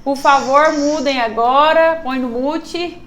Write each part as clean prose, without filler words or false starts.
Por favor, mudem agora, põe no mute.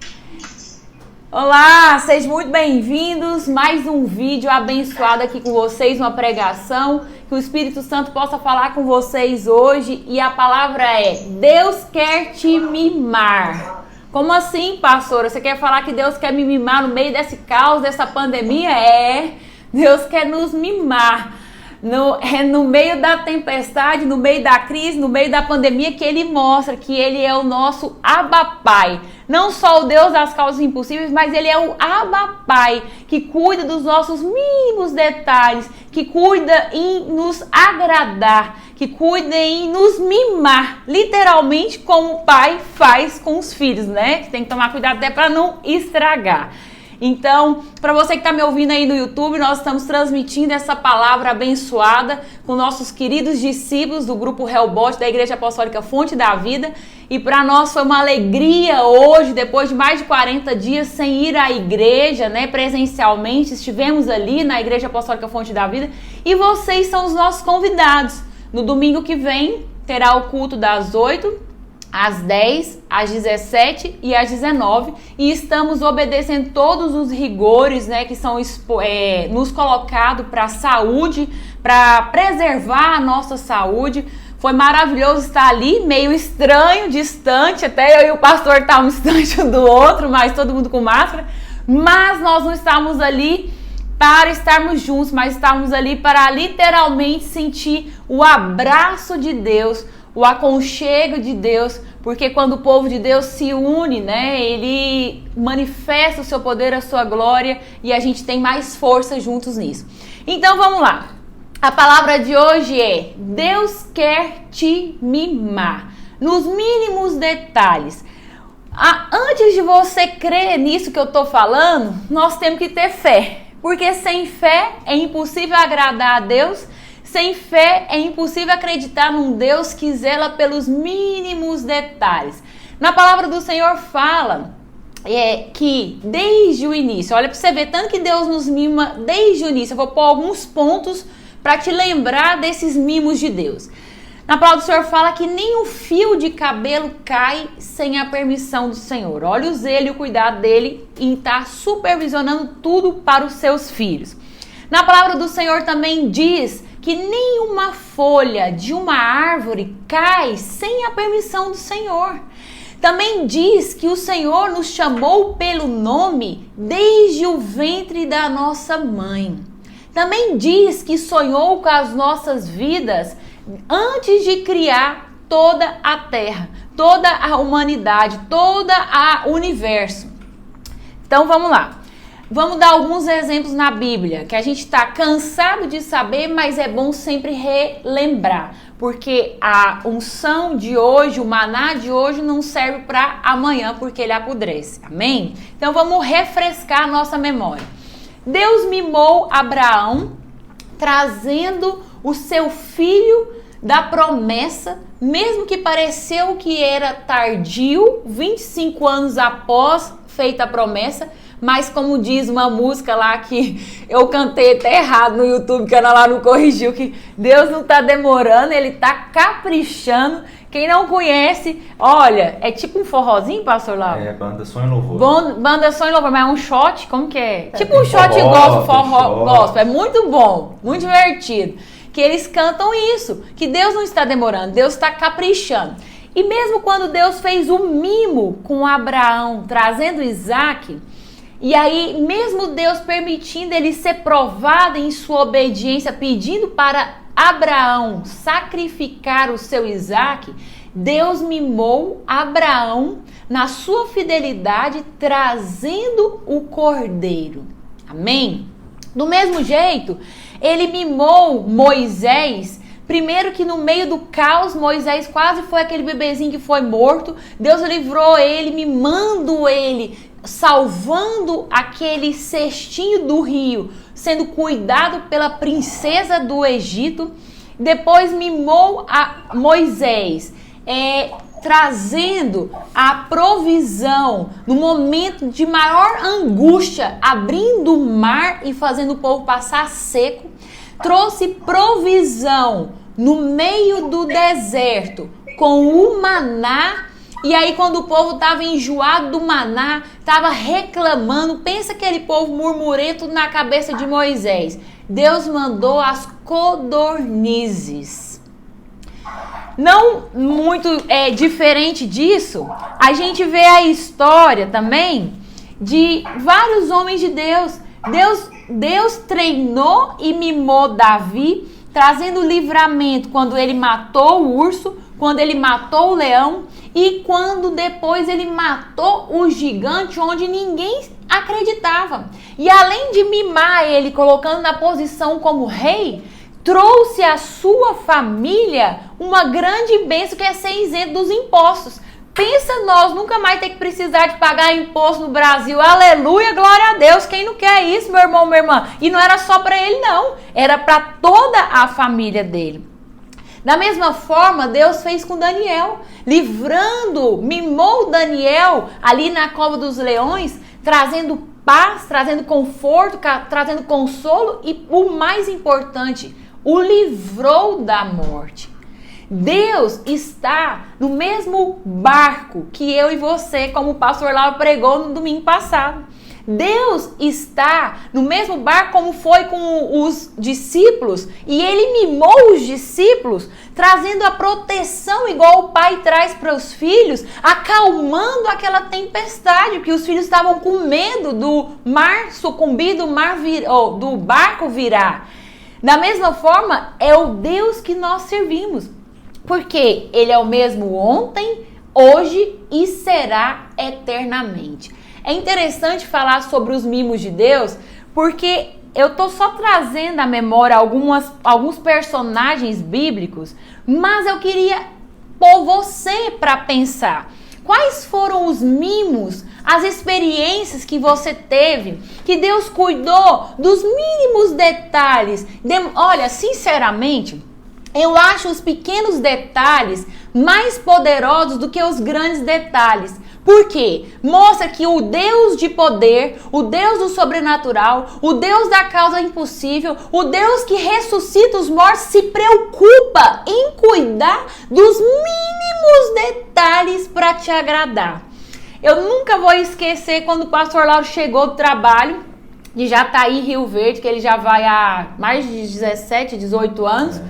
Olá, sejam muito bem-vindos. Mais um vídeo abençoado aqui com vocês, uma pregação. Que o Espírito Santo possa falar com vocês hoje. E a palavra é: Deus quer te mimar. Como assim, pastora? Você quer falar que Deus quer me mimar no meio desse caos, dessa pandemia? Deus quer nos mimar. No meio da tempestade, no meio da crise, no meio da pandemia, que Ele mostra que Ele é o nosso Abba Pai. Não só o Deus das causas impossíveis, mas Ele é o Abba Pai, que cuida dos nossos mínimos detalhes, que cuida em nos agradar, que cuida em nos mimar, literalmente como o pai faz com os filhos, né? Tem que tomar cuidado até para não estragar. Então, para você que está me ouvindo aí no YouTube, nós estamos transmitindo essa palavra abençoada com nossos queridos discípulos do grupo Hellbot da Igreja Apostólica Fonte da Vida. E para nós foi uma alegria hoje, depois de mais de 40 dias sem ir à igreja, né, presencialmente, estivemos ali na Igreja Apostólica Fonte da Vida e vocês são os nossos convidados. No domingo que vem terá o culto das 8 às 10, às 17 e às 19, e estamos obedecendo todos os rigores, né, que são nos colocados para a saúde, para preservar a nossa saúde. Foi maravilhoso estar ali, meio estranho, distante, até eu e o pastor estávamos distante um do outro, mas todo mundo com máscara, mas nós não estávamos ali para estarmos juntos, mas estávamos ali para literalmente sentir o abraço de Deus, o aconchego de Deus, porque quando o povo de Deus se une, né, ele manifesta o seu poder, a sua glória, e a gente tem mais força juntos nisso. Então vamos lá. A palavra de hoje é: Deus quer te mimar, nos mínimos detalhes. Antes de você crer nisso que eu estou falando, nós temos que ter fé, porque sem fé é impossível agradar a Deus. Sem fé é impossível acreditar num Deus que zela pelos mínimos detalhes. Na palavra do Senhor fala que desde o início, olha para você ver, tanto que Deus nos mima desde o início. Eu vou pôr alguns pontos para te lembrar desses mimos de Deus. Na palavra do Senhor fala que nem um fio de cabelo cai sem a permissão do Senhor. Olha o zelo e o cuidado dele em estar supervisionando tudo para os seus filhos. Na palavra do Senhor também diz que nenhuma folha de uma árvore cai sem a permissão do Senhor. Também diz que o Senhor nos chamou pelo nome desde o ventre da nossa mãe. Também diz que sonhou com as nossas vidas antes de criar toda a terra, toda a humanidade, todo o universo. Então vamos lá. Vamos dar alguns exemplos na Bíblia, que a gente está cansado de saber, mas é bom sempre relembrar, porque a unção de hoje, o maná de hoje não serve para amanhã, porque ele apodrece, amém? Então vamos refrescar a nossa memória. Deus mimou Abraão, trazendo o seu filho da promessa, mesmo que pareceu que era tardio, 25 anos após feita a promessa. Mas como diz uma música lá que eu cantei até errado no YouTube, que a Ana lá não corrigiu, que Deus não tá demorando, Ele tá caprichando. Quem não conhece, olha, é tipo um forrozinho, pastor Lauro? É, banda Sonho e Louvor. Banda Sonho e Louvor, mas é um shot, como que é? Tipo um shot gospel, forró gospel, é muito bom, muito divertido. Que eles cantam isso, que Deus não está demorando, Deus está caprichando. E mesmo quando Deus fez o mimo com Abraão, trazendo Isaac, e aí, mesmo Deus permitindo ele ser provado em sua obediência, pedindo para Abraão sacrificar o seu Isaac, Deus mimou Abraão na sua fidelidade, trazendo o cordeiro. Amém? Do mesmo jeito, ele mimou Moisés. Primeiro que no meio do caos, Moisés quase foi aquele bebezinho que foi morto. Deus livrou ele, mimando ele, salvando aquele cestinho do rio, sendo cuidado pela princesa do Egito. Depois mimou a Moisés, trazendo a provisão no momento de maior angústia, abrindo o mar e fazendo o povo passar seco. Trouxe provisão no meio do deserto, com o maná. E aí quando o povo estava enjoado do maná, estava reclamando, pensa aquele povo murmurento na cabeça de Moisés. Deus mandou as codornizes. Não muito diferente disso, a gente vê a história também de vários homens de Deus. Deus treinou e mimou Davi, trazendo livramento quando ele matou o urso, quando ele matou o leão e quando depois ele matou o gigante onde ninguém acreditava. E além de mimar ele, colocando na posição como rei, trouxe à sua família uma grande bênção, que é ser isento dos impostos. Pensa nós nunca mais ter que precisar de pagar imposto no Brasil. Aleluia, glória a Deus. Quem não quer isso, meu irmão, minha irmã? E não era só para ele, não. Era para toda a família dele. Da mesma forma, Deus fez com Daniel, mimou Daniel ali na cova dos leões, trazendo paz, trazendo conforto, trazendo consolo e, o mais importante, o livrou da morte. Deus está no mesmo barco que eu e você, como o pastor Lauro pregou no domingo passado. Deus está no mesmo barco como foi com os discípulos, e ele mimou os discípulos, trazendo a proteção igual o pai traz para os filhos, acalmando aquela tempestade, que os filhos estavam com medo do mar sucumbir, do barco virar. Da mesma forma, é o Deus que nós servimos, porque ele é o mesmo ontem, hoje e será eternamente. É interessante falar sobre os mimos de Deus, porque eu estou só trazendo à memória alguns personagens bíblicos, mas eu queria pôr você para pensar. Quais foram os mimos, as experiências que você teve, que Deus cuidou dos mínimos detalhes? Olha, sinceramente, eu acho os pequenos detalhes mais poderosos do que os grandes detalhes. Por quê? Mostra que o Deus de poder, o Deus do sobrenatural, o Deus da causa impossível, o Deus que ressuscita os mortos, se preocupa em cuidar dos mínimos detalhes para te agradar. Eu nunca vou esquecer quando o pastor Lauro chegou do trabalho, de Jataí, Rio Verde, que ele já vai há mais de 17, 18 anos.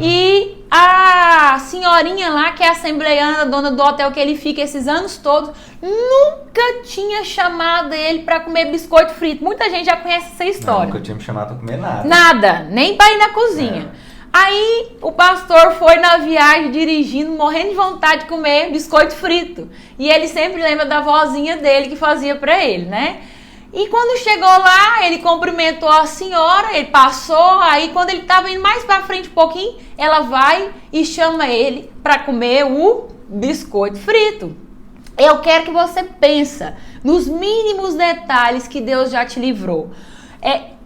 E a senhorinha lá, que é a assembleiana, dona do hotel que ele fica esses anos todos, nunca tinha chamado ele para comer biscoito frito. Muita gente já conhece essa história. Nunca tinha me chamado para comer nada. Nada, nem para ir na cozinha. Aí o pastor foi na viagem dirigindo, morrendo de vontade de comer biscoito frito. E ele sempre lembra da vozinha dele que fazia para ele, né? E quando chegou lá, ele cumprimentou a senhora, ele passou, aí quando ele estava indo mais para frente um pouquinho, ela vai e chama ele para comer o biscoito frito. Eu quero que você pense nos mínimos detalhes que Deus já te livrou.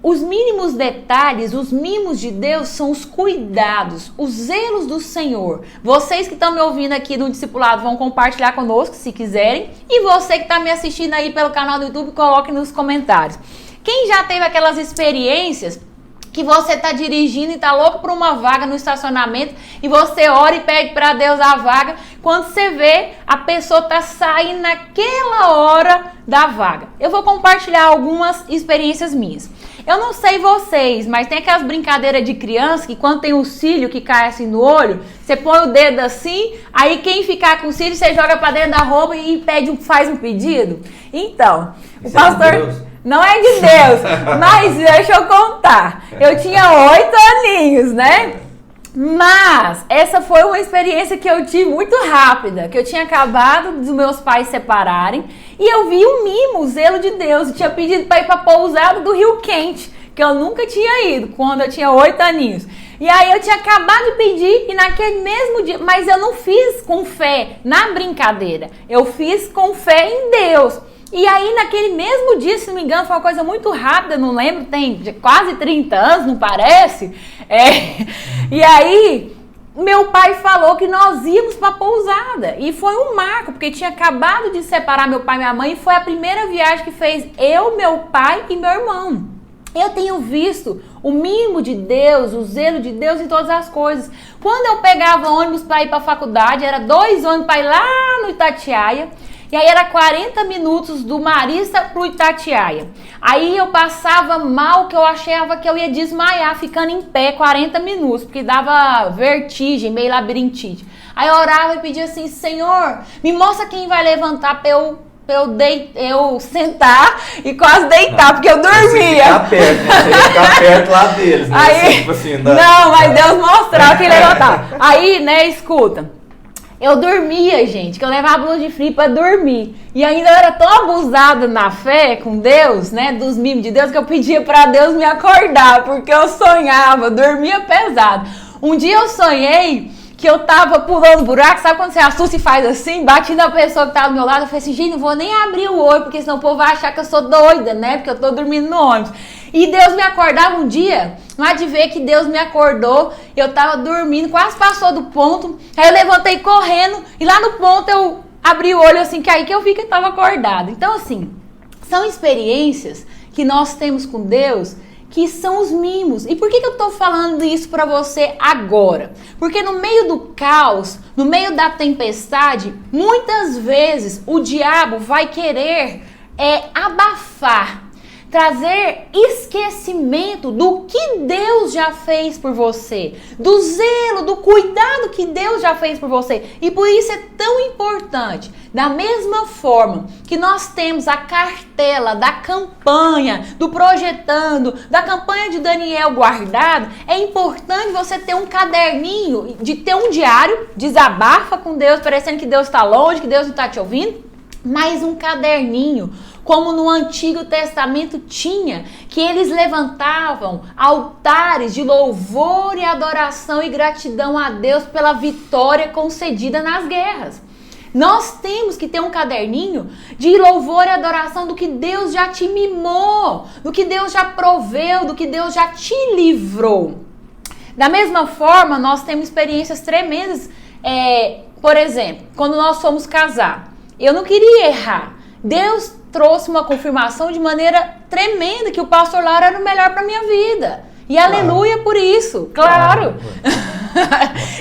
Os mínimos detalhes, os mimos de Deus são os cuidados, os zelos do Senhor. Vocês que estão me ouvindo aqui no Discipulado vão compartilhar conosco se quiserem. E você que está me assistindo aí pelo canal do YouTube, coloque nos comentários. Quem já teve aquelas experiências que você está dirigindo e está louco por uma vaga no estacionamento e você ora e pede para Deus a vaga, quando você vê, a pessoa está saindo naquela hora da vaga. Eu vou compartilhar algumas experiências minhas. Eu não sei vocês, mas tem aquelas brincadeiras de criança que quando tem o cílio que cai assim no olho, você põe o dedo assim, aí quem ficar com o cílio você joga para dentro da roupa e faz um pedido. Então, o pastor... Não é de Deus, mas deixa eu contar. Eu tinha 8 aninhos, né? Mas essa foi uma experiência que eu tive muito rápida, que eu tinha acabado dos meus pais separarem e eu vi um mimo, o zelo de Deus. Eu tinha pedido para ir para a pousada do Rio Quente, que eu nunca tinha ido quando eu tinha 8 aninhos. E aí eu tinha acabado de pedir e naquele mesmo dia, mas eu não fiz com fé na brincadeira, eu fiz com fé em Deus. E aí, naquele mesmo dia, se não me engano, foi uma coisa muito rápida, não lembro, tem quase 30 anos, não parece? E aí, meu pai falou que nós íamos para a pousada. E foi um marco, porque tinha acabado de separar meu pai e minha mãe, e foi a primeira viagem que fez eu, meu pai e meu irmão. Eu tenho visto o mimo de Deus, o zelo de Deus em todas as coisas. Quando eu pegava ônibus para ir para a faculdade, era 2 ônibus para ir lá no Itatiaia. E aí era 40 minutos do Marista pro Itatiaia. Aí eu passava mal, que eu achava que eu ia desmaiar ficando em pé 40 minutos, porque dava vertigem, meio labirintite. Aí eu orava e pedia assim, Senhor, me mostra quem vai levantar para eu sentar e quase deitar, porque eu dormia. Ficar perto, né? Você ficar perto lá deles, né? Aí, tipo assim, não, mas Deus mostrava quem levantava. Aí, né, escuta. Eu dormia, gente, que eu levava blusa de frio pra dormir. E ainda eu era tão abusada na fé com Deus, né, dos mimos de Deus, que eu pedia pra Deus me acordar, porque eu sonhava, dormia pesado. Um dia eu sonhei que eu tava pulando buraco, sabe quando você assusta e faz assim, bati na pessoa que tava do meu lado, eu falei assim, gente, não vou nem abrir o olho, porque senão o povo vai achar que eu sou doida, né, porque eu tô dormindo no ônibus. E Deus me acordava um dia, não há de ver que Deus me acordou, eu tava dormindo, quase passou do ponto, aí eu levantei correndo, e lá no ponto eu abri o olho assim, que aí que eu vi que eu tava acordada. Então assim, são experiências que nós temos com Deus, que são os mimos. E por que eu tô falando isso para você agora? Porque no meio do caos, no meio da tempestade, muitas vezes o diabo vai querer abafar, trazer esquecimento do que Deus já fez por você, do zelo, do cuidado que Deus já fez por você. E por isso é tão importante, da mesma forma que nós temos a cartela da campanha, do projetando, da campanha de Daniel guardado, é importante você ter um caderninho, de ter um diário, desabafa com Deus, parecendo que Deus está longe, que Deus não está te ouvindo, mas um caderninho, como no Antigo Testamento tinha, que eles levantavam altares de louvor e adoração e gratidão a Deus pela vitória concedida nas guerras. Nós temos que ter um caderninho de louvor e adoração do que Deus já te mimou, do que Deus já proveu, do que Deus já te livrou. Da mesma forma, nós temos experiências tremendas. Por exemplo, quando nós fomos casar, eu não queria errar. Deus trouxe uma confirmação de maneira tremenda que o pastor Lauro era o melhor para minha vida. E claro. Aleluia por isso, claro.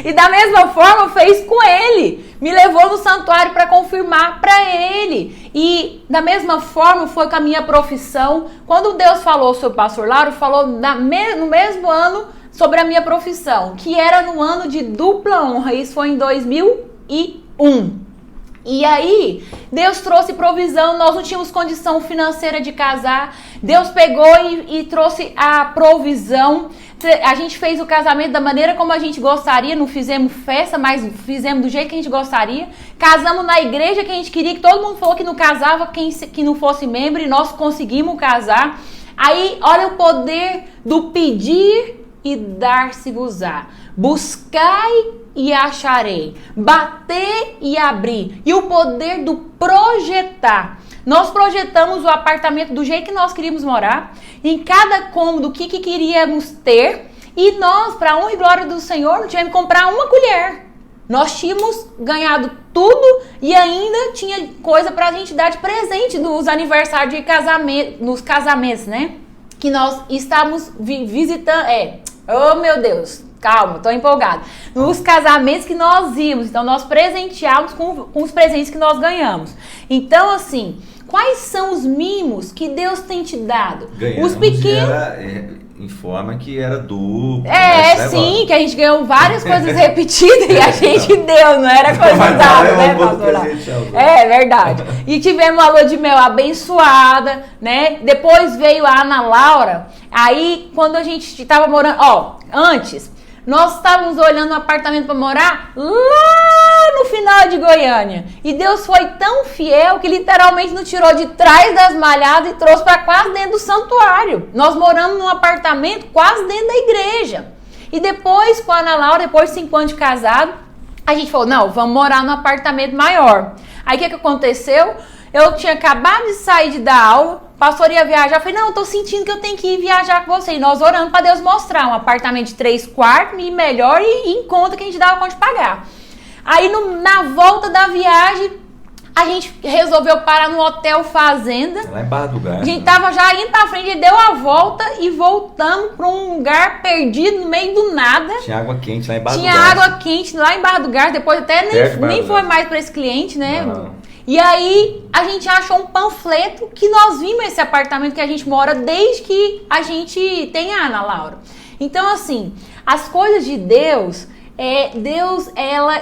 E da mesma forma fez com ele. Me levou no santuário para confirmar para ele. E da mesma forma foi com a minha profissão. Quando Deus falou sobre o pastor Lauro, falou no mesmo ano sobre a minha profissão, que era no ano de dupla honra. Isso foi em 2001. E aí, Deus trouxe provisão, nós não tínhamos condição financeira de casar, Deus pegou e trouxe a provisão, a gente fez o casamento da maneira como a gente gostaria, não fizemos festa, mas fizemos do jeito que a gente gostaria, casamos na igreja que a gente queria, que todo mundo falou que não casava, que não fosse membro, e nós conseguimos casar. Aí, olha o poder do pedir e dar-se-vos-á. Buscai e acharei, bater e abrir, e o poder do projetar. Nós projetamos o apartamento do jeito que nós queríamos morar, em cada cômodo o que queríamos ter, e nós, para a honra e glória do Senhor, não tivemos que comprar uma colher. Nós tínhamos ganhado tudo e ainda tinha coisa para a gente dar de presente nos aniversários de casamento, nos casamentos, né? Que nós estávamos visitando. Oh meu Deus! Calma, tô empolgada. Nos casamentos que nós íamos, então nós presenteávamos com os presentes que nós ganhamos. Então, assim, quais são os mimos que Deus tem te dado? Ganhamos, os pequenos. Informa que era duplo. Sim, que a gente ganhou várias coisas repetidas e a gente deu, não era coisa dada, né, pastor? É verdade. E tivemos a lua de mel abençoada, né? Depois veio a Ana Laura. Aí, quando a gente estava morando, antes, nós estávamos olhando um apartamento para morar lá no final de Goiânia. E Deus foi tão fiel que literalmente nos tirou de trás das malhadas e trouxe para quase dentro do santuário. Nós moramos num apartamento quase dentro da igreja. E depois, com a Ana Laura, depois de 5 anos de casado, a gente falou, não, vamos morar num apartamento maior. Aí o que aconteceu? Eu tinha acabado de sair de dar aula, o pastor ia viajar, eu falei, não, eu tô sentindo que eu tenho que ir viajar com você. E nós orando para Deus mostrar um apartamento de 3 quartos e melhor e em conta que a gente dava conta de pagar. Aí na volta da viagem, A gente resolveu parar no Hotel Fazenda. Lá em Barra do Garça. A gente tava já indo pra frente, deu a volta e voltamos pra um lugar perdido no meio do nada. Tinha água quente lá em Barra do Tinha Garça. água quente lá em Barra do Garça, depois até nem foi mais pra esse cliente, né? Não. E aí a gente achou um panfleto que nós vimos esse apartamento que a gente mora desde que a gente tem a Ana Laura. Então assim, as coisas de Deus...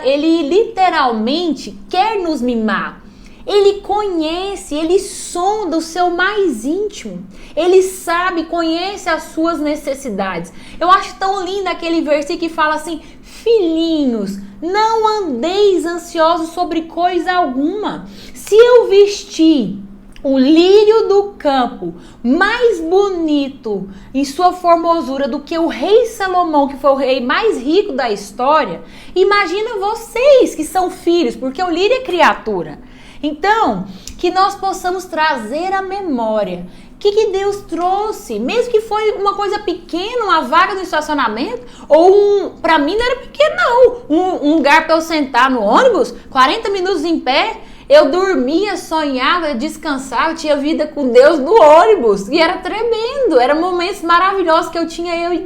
ele literalmente quer nos mimar. Ele conhece, ele sonda o seu mais íntimo. Ele sabe, conhece as suas necessidades. Eu acho tão lindo aquele versículo que fala assim: filhinhos, não andeis ansiosos sobre coisa alguma. Se eu vestir o lírio do campo mais bonito em sua formosura do que o rei Salomão, que foi o rei mais rico da história, imagina vocês que são filhos, porque o lírio é criatura. Então, que nós possamos trazer à memória o que Deus trouxe, mesmo que foi uma coisa pequena, uma vaga no estacionamento, ou para mim não era pequeno não, um lugar para eu sentar no ônibus, 40 minutos em pé. Eu dormia, sonhava, descansava, tinha vida com Deus no ônibus. E era tremendo, eram momentos maravilhosos que eu tinha eu e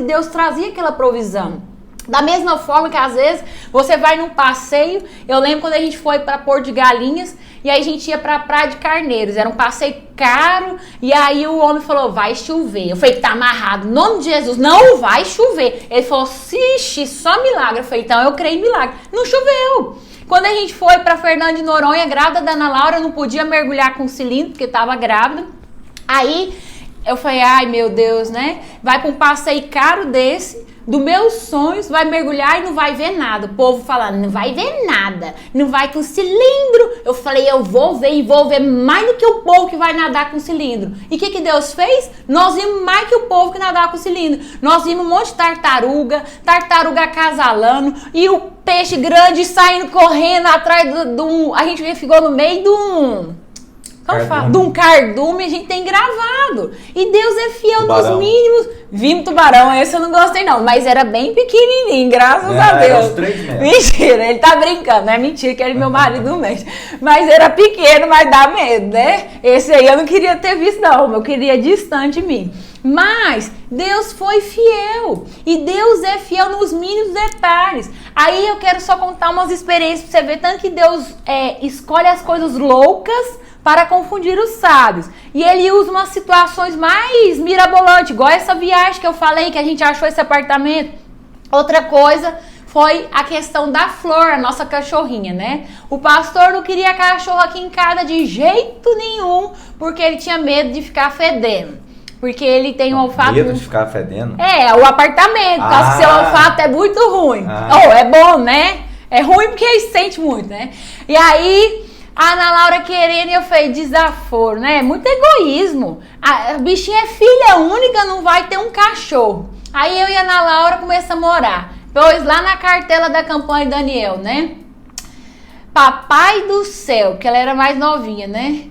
Deus trazia aquela provisão. Da mesma forma que às vezes você vai num passeio, eu lembro quando a gente foi para Porto de Galinhas, e aí a gente ia pra Praia de Carneiros, era um passeio caro, e aí o homem falou, vai chover. Eu falei, tá amarrado, em nome de Jesus, não vai chover. Ele falou, ixi, só milagre. Eu falei, então eu creio em milagre. Não choveu. Quando a gente foi para Fernando de Noronha, grávida da Ana Laura, eu não podia mergulhar com cilindro, porque estava grávida. Aí eu falei, ai meu Deus, né? Vai para um passeio caro desse, dos meus sonhos, vai mergulhar e não vai ver nada. O povo falando, não vai ver nada, não vai com cilindro. Eu falei, eu vou ver e vou ver mais do que o povo que vai nadar com cilindro. E o que Deus fez? Nós vimos mais que o povo que nadar com cilindro. Nós vimos um monte de tartaruga acasalando, e o peixe grande saindo correndo atrás a gente ficou no meio de um cardume, a gente tem gravado. E Deus é fiel nos mínimos. Vimos tubarão, esse eu não gostei não, mas era bem pequenininho, graças a Deus. Era uns 3 metros. Mentira, ele tá brincando, não é mentira que ele meu marido não mexe. Mas era pequeno, mas dá medo, né? Esse aí eu não queria ter visto não, eu queria distante de mim. Mas Deus foi fiel, e Deus é fiel nos mínimos detalhes. Aí eu quero só contar umas experiências pra você ver, tanto que Deus escolhe as coisas loucas para confundir os sábios. E ele usa umas situações mais mirabolantes, igual essa viagem que eu falei, que a gente achou esse apartamento. Outra coisa foi a questão da Flor, a nossa cachorrinha, né? O pastor não queria cachorro aqui em casa de jeito nenhum, porque ele tinha medo de ficar fedendo. Porque ele tem um olfato... Medo de ficar fedendo? O apartamento, por causa que seu olfato é muito ruim. É bom, né? É ruim porque ele sente muito, né? E aí... a Ana Laura querendo, e eu falei, desaforo, né? Muito egoísmo. A bichinha é filha única, não vai ter um cachorro. Aí eu e a Ana Laura começamos a morar. Pois lá na cartela da campanha Daniel, né? Papai do céu, que ela era mais novinha, né?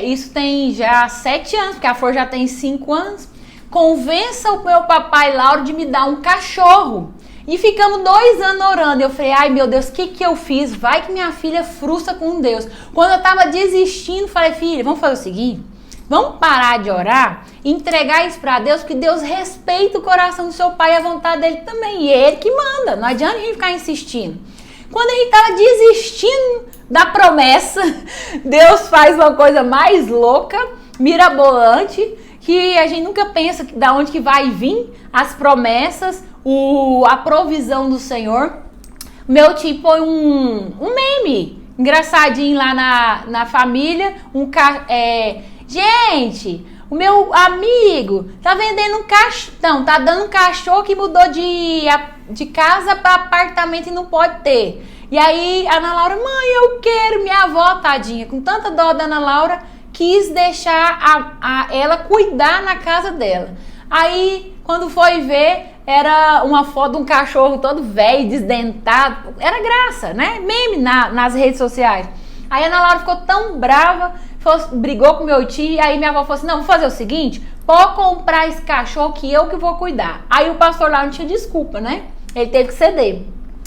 Isso tem já 7 anos, porque a Flor já tem 5 anos. Convença o meu papai Lauro de me dar um cachorro. E ficamos 2 anos orando. Eu falei, ai meu Deus, o que eu fiz? Vai que minha filha frustra com Deus. Quando eu tava desistindo, falei, filha, vamos fazer o seguinte? Vamos parar de orar e entregar isso para Deus, porque Deus respeita o coração do seu pai e a vontade dele também. E é ele que manda, não adianta a gente ficar insistindo. Quando a gente tava desistindo da promessa, Deus faz uma coisa mais louca, mirabolante, que a gente nunca pensa da onde que vai vir as promessas, a provisão do Senhor. Meu tio põe um meme engraçadinho lá na família. Gente, o meu amigo tá vendendo um cachorro, tá dando um cachorro que mudou de casa para apartamento e não pode ter. E aí a Ana Laura, mãe, eu quero. Minha avó, tadinha, com tanta dó da Ana Laura, quis deixar ela cuidar na casa dela. Aí, quando foi ver, era uma foto de um cachorro todo velho, desdentado. Era graça, né? Meme nas redes sociais. Aí a Ana Laura ficou tão brava, brigou com meu tio. E aí minha avó falou assim, não, vou fazer o seguinte, pode comprar esse cachorro que eu que vou cuidar. Aí o pastor lá não tinha desculpa, né? Ele teve que ceder.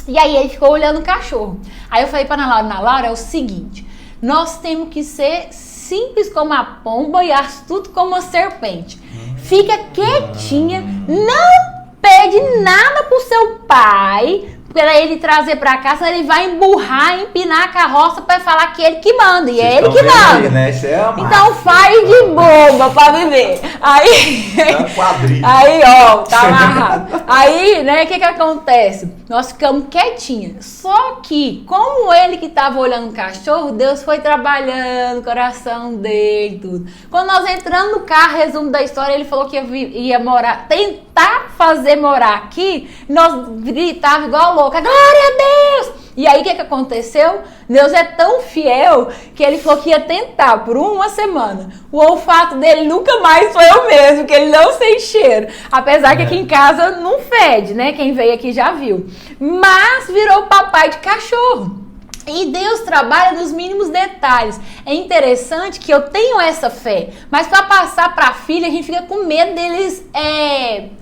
E aí ele ficou olhando o cachorro. Aí eu falei pra Ana Laura, é o seguinte, nós temos que ser simples como a pomba e astuto como a serpente. Fica quietinha, não pede nada pro seu pai, para ele trazer para casa, ele vai emburrar, empinar a carroça para falar que ele que manda, e é ele que manda. Aí, né? Isso é então faz de boba para viver. Aí, ó, tá amarrado. Aí, né, o que acontece? Nós ficamos quietinhas. Só que, como ele que tava olhando o cachorro, Deus foi trabalhando o coração dele, tudo. Quando nós entramos no carro, resumo da história, ele falou que ia morar, tentar fazer morar aqui, nós gritava igual louca, glória a Deus! E aí o que aconteceu? Deus é tão fiel que ele falou que ia tentar por uma semana. O olfato dele nunca mais foi o mesmo, que ele não sente cheiro. Apesar que aqui em casa não fede, né? Quem veio aqui já viu. Mas virou papai de cachorro. E Deus trabalha nos mínimos detalhes. É interessante que eu tenho essa fé, mas para passar para a filha, a gente fica com medo deles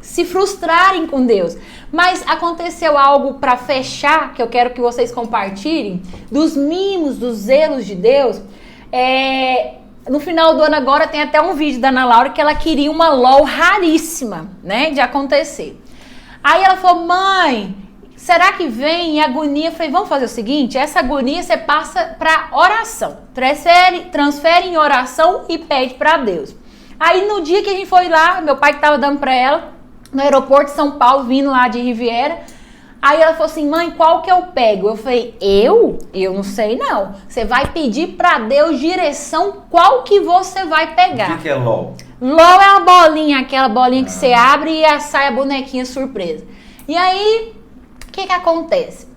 se frustrarem com Deus. Mas aconteceu algo para fechar, que eu quero que vocês compartilhem, dos mimos, dos zelos de Deus. No final do ano agora tem até um vídeo da Ana Laura que ela queria uma LOL raríssima, né, de acontecer. Aí ela falou, mãe, será que vem em agonia? Eu falei, vamos fazer o seguinte, essa agonia você passa para oração. Transfere em oração e pede para Deus. Aí no dia que a gente foi lá, meu pai que estava dando para ela, no aeroporto de São Paulo, vindo lá de Riviera. Aí ela falou assim, mãe, qual que eu pego? Eu falei, eu não sei não. Você vai pedir para Deus direção, qual que você vai pegar. O que é LOL? LOL é uma bolinha, aquela bolinha que você abre e sai a bonequinha surpresa. E aí, o que acontece?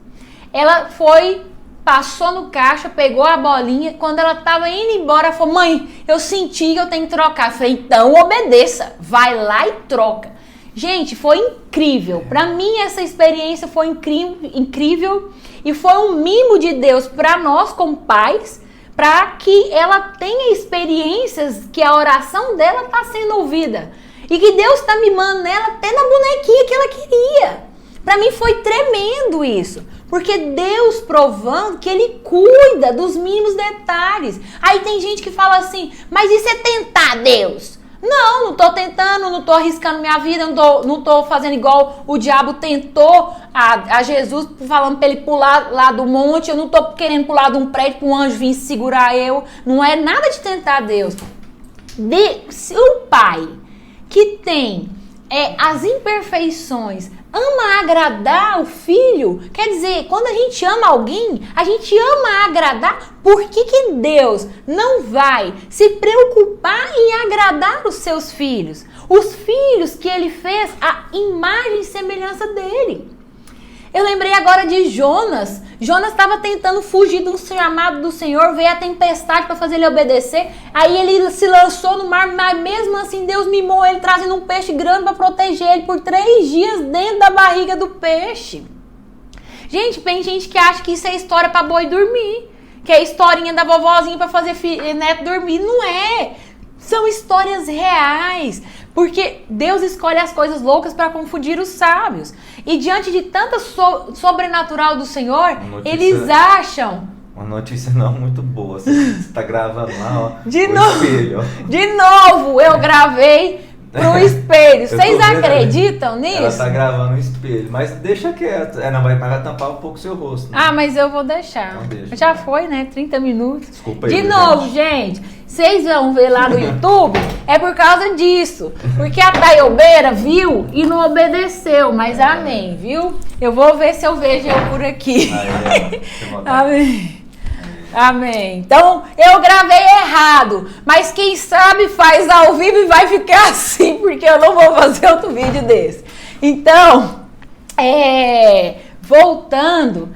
Ela foi, passou no caixa, pegou a bolinha, quando ela tava indo embora, ela falou, mãe, eu senti que eu tenho que trocar. Eu falei, então obedeça, vai lá e troca. Gente, foi incrível. Para mim, essa experiência foi incrível e foi um mimo de Deus para nós como pais, para que ela tenha experiências que a oração dela está sendo ouvida e que Deus está mimando nela até na bonequinha que ela queria. Para mim foi tremendo isso, porque Deus provando que Ele cuida dos mínimos detalhes. Aí tem gente que fala assim, mas isso é tentar Deus? Não tô tentando, não tô arriscando minha vida, não tô fazendo igual o diabo tentou a Jesus, falando para ele pular lá do monte, eu não tô querendo pular de um prédio para um anjo vir segurar eu, não é nada de tentar Deus. Se o pai que tem as imperfeições ama agradar o filho, quer dizer, quando a gente ama alguém, a gente ama agradar, por que Deus não vai se preocupar em agradar os seus filhos? Os filhos que ele fez a imagem e semelhança dele. Eu lembrei agora de Jonas. Jonas estava tentando fugir de um chamado do Senhor, veio a tempestade para fazer ele obedecer. Aí ele se lançou no mar, mas mesmo assim Deus mimou ele, trazendo um peixe grande para proteger ele por 3 dias dentro da barriga do peixe. Gente, tem gente que acha que isso é história para boi dormir, que é historinha da vovozinha para fazer neto dormir. Não é. São histórias reais. Porque Deus escolhe as coisas loucas para confundir os sábios. E diante de tanta sobrenatural do Senhor, eles acham... Uma notícia não muito boa. Você está gravando lá, ó. De novo, eu gravei pro espelho. Vocês acreditam nisso? Ela tá gravando o espelho, mas deixa quieto. Não, vai tampar um pouco o seu rosto. Né? Ah, mas eu vou deixar. Então deixa. Já foi, né? 30 minutos. Desculpa aí. De novo, gente. Vocês vão ver lá no YouTube, é por causa disso. Porque a Taiobeira viu e não obedeceu. Mas amém, viu? Eu vou ver se eu vejo eu por aqui. Amém. Amém. Então, eu gravei errado, mas quem sabe faz ao vivo e vai ficar assim, porque eu não vou fazer outro vídeo desse. Então, voltando,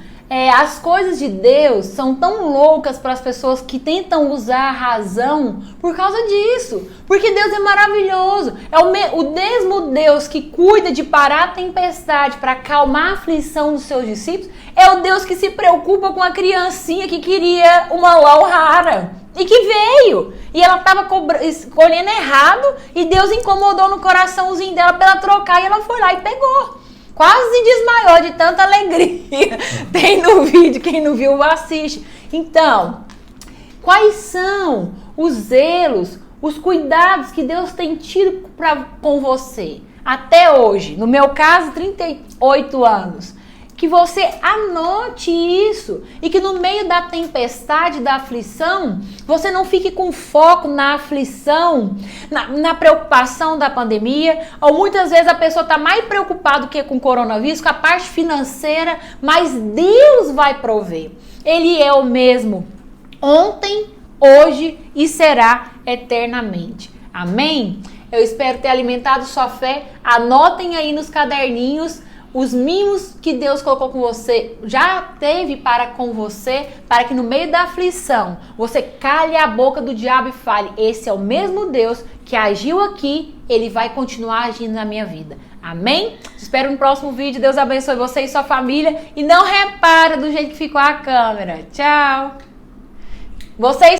as coisas de Deus são tão loucas para as pessoas que tentam usar a razão por causa disso. Porque Deus é maravilhoso. É o mesmo Deus que cuida de parar a tempestade para acalmar a aflição dos seus discípulos. É o Deus que se preocupa com a criancinha que queria uma LOL rara. E que veio. E ela estava escolhendo errado. E Deus incomodou no coraçãozinho dela para ela trocar. E ela foi lá e pegou. quase desmaiou de tanta alegria. Tem no vídeo, quem não viu, assiste. Então, quais são os zelos, os cuidados que Deus tem tido com você até hoje? No meu caso, 38 anos. Que você anote isso e que no meio da tempestade, da aflição, você não fique com foco na aflição, na preocupação da pandemia, ou muitas vezes a pessoa está mais preocupada do que com o coronavírus, com a parte financeira, mas Deus vai prover. Ele é o mesmo ontem, hoje e será eternamente. Amém? Eu espero ter alimentado sua fé. Anotem aí nos caderninhos os mimos que Deus colocou com você, já teve para com você, para que no meio da aflição você calhe a boca do diabo e fale: esse é o mesmo Deus que agiu aqui, ele vai continuar agindo na minha vida. Amém? Te espero no próximo vídeo. Deus abençoe você e sua família. E não repara do jeito que ficou a câmera. Tchau! Vocês